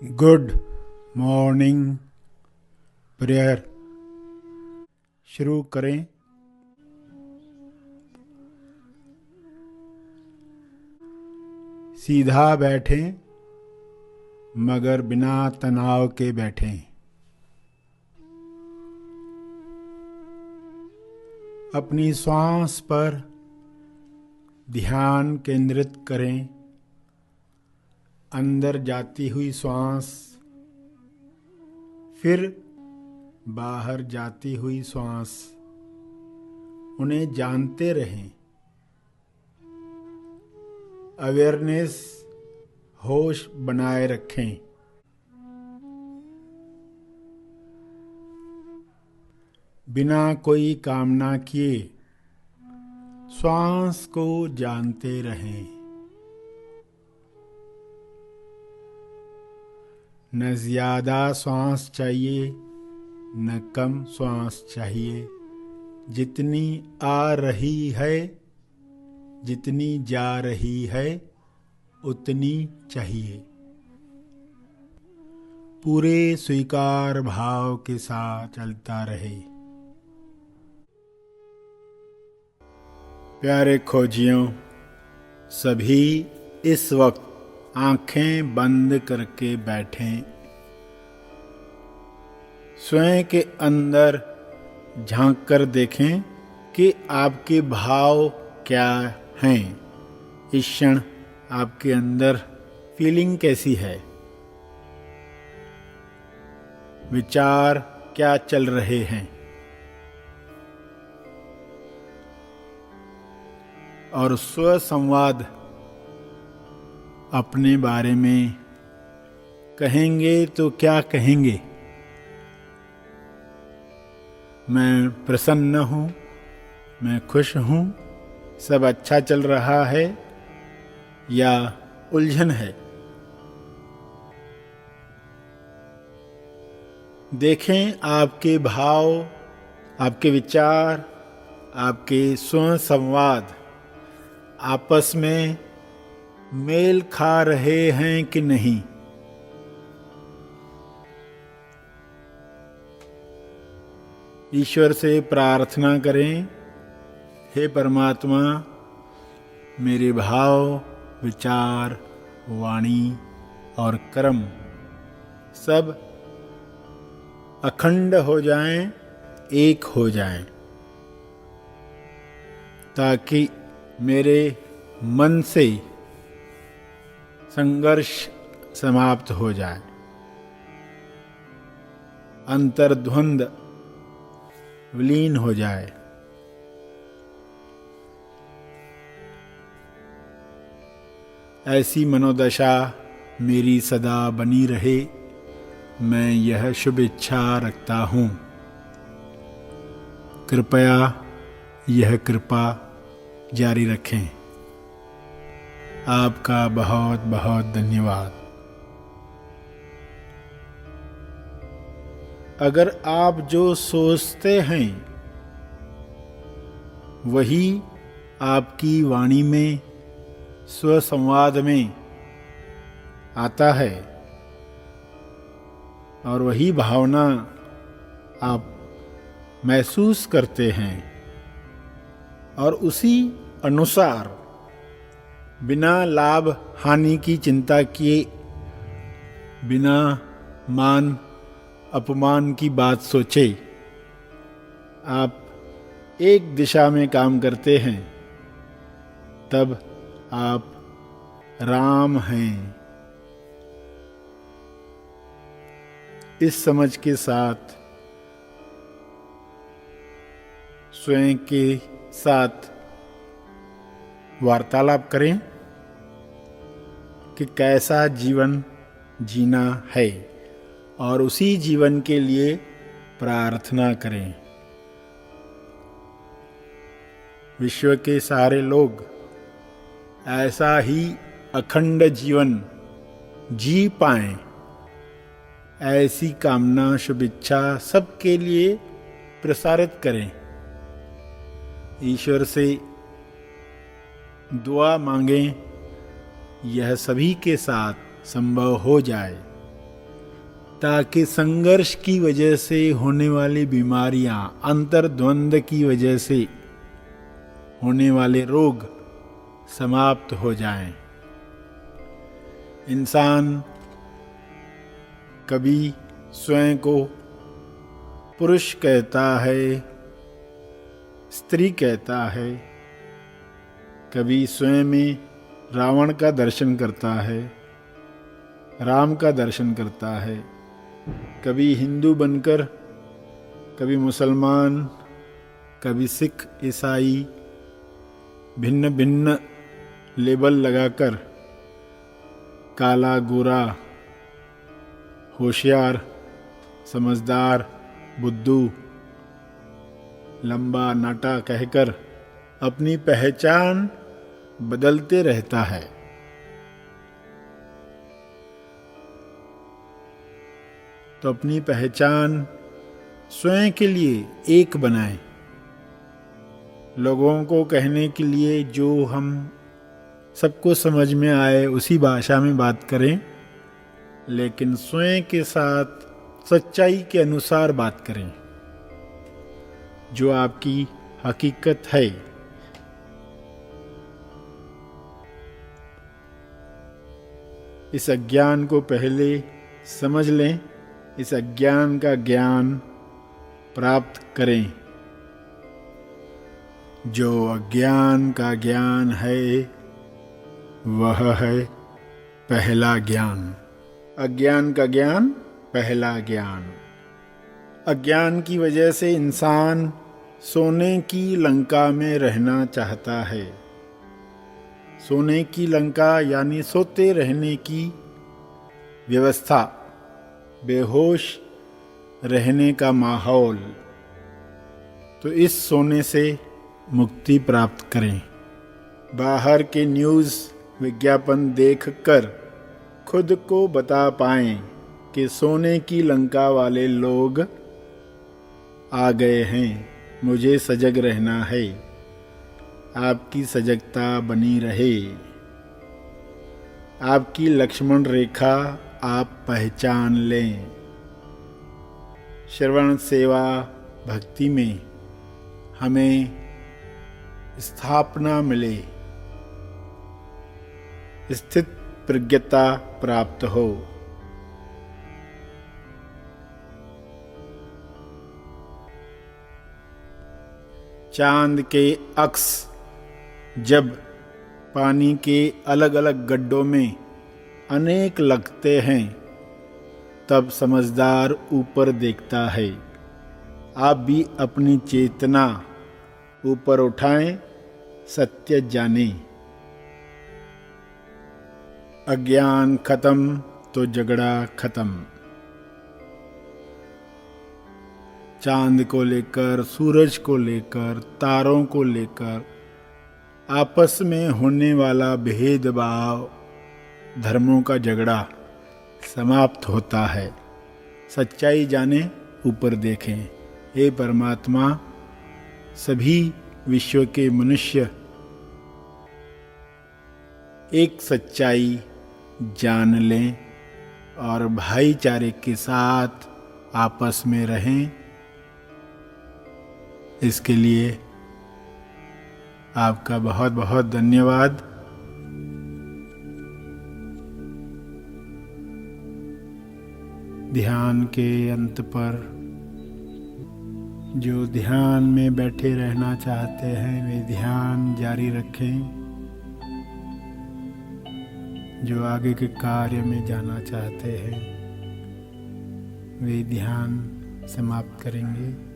Good morning prayer शुरू करें। सीधा बैठें मगर बिना तनाव के बैठें। अपनी श्वास पर ध्यान केंद्रित करें। अंदर जाती हुई श्वास, फिर बाहर जाती हुई श्वास, उन्हें जानते रहें। अवेयरनेस, होश बनाए रखें। बिना कोई कामना किए श्वास को जानते रहें। न ज़्यादा श्वास चाहिए न कम श्वास चाहिए। जितनी आ रही है, जितनी जा रही है, उतनी चाहिए। पूरे स्वीकार भाव के साथ चलता रहे। प्यारे खोजियों, सभी इस वक्त आंखें बंद करके बैठें। स्वयं के अंदर झांक कर देखें कि आपके भाव क्या हैं। इस क्षण आपके अंदर फीलिंग कैसी है, विचार क्या चल रहे हैं, और स्व संवाद अपने बारे में कहेंगे तो क्या कहेंगे। मैं प्रसन्न हूँ, मैं खुश हूँ, सब अच्छा चल रहा है, या उलझन है। देखें आपके भाव, आपके विचार, आपके स्व संवाद आपस में मेल खा रहे हैं कि नहीं। ईश्वर से प्रार्थना करें, हे परमात्मा, मेरे भाव, विचार, वाणी और कर्म सब अखंड हो जाएं, एक हो जाएं, ताकि मेरे मन से संघर्ष समाप्त हो जाए, अंतर्द्वंद विलीन हो जाए। ऐसी मनोदशा मेरी सदा बनी रहे, मैं यह शुभ इच्छा रखता हूँ। कृपया यह कृपा जारी रखें। आपका बहुत बहुत धन्यवाद। अगर आप जो सोचते हैं वही आपकी वाणी में, स्वसंवाद में आता है, और वही भावना आप महसूस करते हैं, और उसी अनुसार बिना लाभ हानि की चिंता किए, बिना मान अपमान की बात सोचे आप एक दिशा में काम करते हैं, तब आप राम हैं। इस समझ के साथ स्वयं के साथ वार्तालाप करें कि कैसा जीवन जीना है, और उसी जीवन के लिए प्रार्थना करें। विश्व के सारे लोग ऐसा ही अखंड जीवन जी पाएं, ऐसी कामना, शुभेच्छा सबके लिए प्रसारित करें। ईश्वर से दुआ मांगें, यह सभी के साथ संभव हो जाए। ताकि संघर्ष की वजह से होने वाली बीमारियां, अंतर्द्वंद की वजह से होने वाले रोग समाप्त हो जाएं। इंसान कभी स्वयं को पुरुष कहता है, स्त्री कहता है, कभी स्वयं में रावण का दर्शन करता है, राम का दर्शन करता है, कभी हिंदू बनकर, कभी मुसलमान, कभी सिख, ईसाई, भिन्न भिन्न लेबल लगाकर काला, गोरा, होशियार, समझदार, बुद्धू, लंबा, नाटा कहकर अपनी पहचान बदलते रहता है। तो अपनी पहचान स्वयं के लिए एक बनाएं। लोगों को कहने के लिए जो हम सबको समझ में आए उसी भाषा में बात करें, लेकिन स्वयं के साथ सच्चाई के अनुसार बात करें। जो आपकी हकीकत है, इस अज्ञान को पहले समझ लें, इस अज्ञान का ज्ञान प्राप्त करें। जो अज्ञान का ज्ञान है वह है पहला ज्ञान। अज्ञान का ज्ञान, पहला ज्ञान। अज्ञान की वजह से इंसान सोने की लंका में रहना चाहता है। सोने की लंका यानी सोते रहने की व्यवस्था, बेहोश रहने का माहौल। तो इस सोने से मुक्ति प्राप्त करें। बाहर के न्यूज़ विज्ञापन देखकर खुद को बता पाएं कि सोने की लंका वाले लोग आ गए हैं, मुझे सजग रहना है। आपकी सजगता बनी रहे। आपकी लक्ष्मण रेखा आप पहचान लें। श्रवण, सेवा, भक्ति में हमें स्थापना मिले, स्थित प्रज्ञता प्राप्त हो। चांद के अक्स जब पानी के अलग अलग गड्ढों में अनेक लगते हैं, तब समझदार ऊपर देखता है। आप भी अपनी चेतना ऊपर उठाएं, सत्य जानें। अज्ञान खत्म तो झगड़ा खत्म। चांद को लेकर, सूरज को लेकर, तारों को लेकर आपस में होने वाला भेदभाव, धर्मों का झगड़ा समाप्त होता है। सच्चाई जाने, ऊपर देखें। हे परमात्मा, सभी विश्व के मनुष्य एक सच्चाई जान लें और भाईचारे के साथ आपस में रहें। इसके लिए आपका बहुत बहुत धन्यवाद। ध्यान के अंत पर जो ध्यान में बैठे रहना चाहते हैं वे ध्यान जारी रखें। जो आगे के कार्य में जाना चाहते हैं वे ध्यान समाप्त करेंगे।